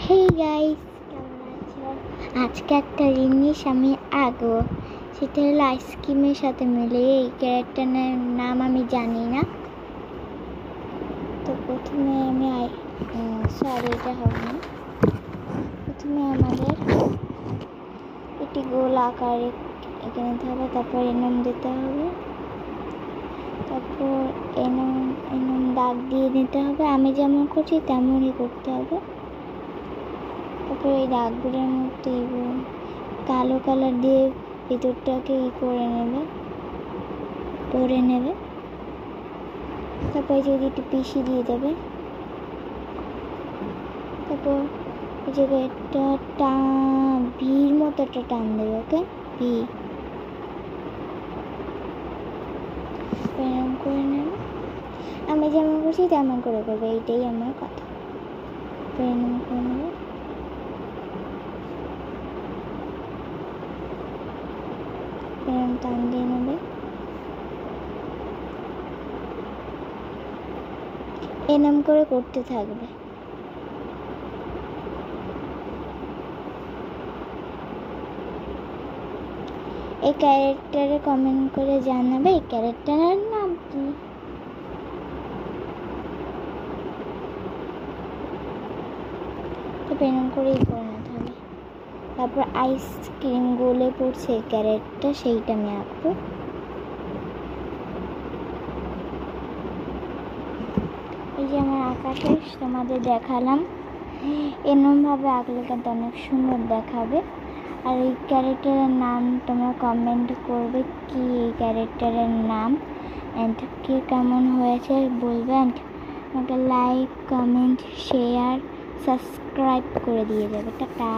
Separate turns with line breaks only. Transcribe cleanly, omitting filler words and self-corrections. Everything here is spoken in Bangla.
হেই গাইস, কেমন আছো? আজকে একটা জিনিস আমি আঁকবো, সেটা হলো আইসক্রিমের সাথে মিলে। এই ক্যারেক্টারের নাম আমি জানি না, তো প্রথমে আমি এটা হবে না। প্রথমে আমাদের একটি গোল আকারে এঁকে নিতে হবে, তারপর এনাম দিতে হবে, তারপর এনাম দাগ দিয়ে দিতে হবে। আমি যেমন করছি তেমনই করতে হবে। তারপর এই দাগগুলোর মধ্যে কালো কালার দিয়ে ভিতরটাকে করে নেবে। তারপর যদি একটু পিষি দিয়ে দেবে। তারপর এই জায়গাটা ভির মতো একটা টান দেবে। ওকে, ভি এরকম করে নেবে। আমি যেমন করছি তেমন করে করবে, এইটাই আমার কথা। এরকম করে নেবে। এরকম টান দিয়ে নেবে। এরকম করে করতে থাকবে। এই ক্যারেক্টারে কমেন্ট করে জানাবে এই ক্যারেক্টারের নাম কি। এরকম করেই করে নিতে হবে। তারপর আইসক্রিম গোলে পড়ছে ক্যারেক্টার, সেইটা আমি আঁকবো। এই যে আমার আঁকা শেষ, তোমাদের দেখালাম। এরকমভাবে আঁকলে কিন্তু অনেক সুন্দর দেখাবে। আর এই ক্যারেক্টারের নাম তোমরা কমেন্ট করবে কি এই ক্যারেক্টারের নাম, অ্যান্ড কি কেমন হয়েছে বলবে। অ্যান্ড আমাকে লাইক, কমেন্ট, শেয়ার, সাবস্ক্রাইব করে দিয়ে যাবে। টাটা।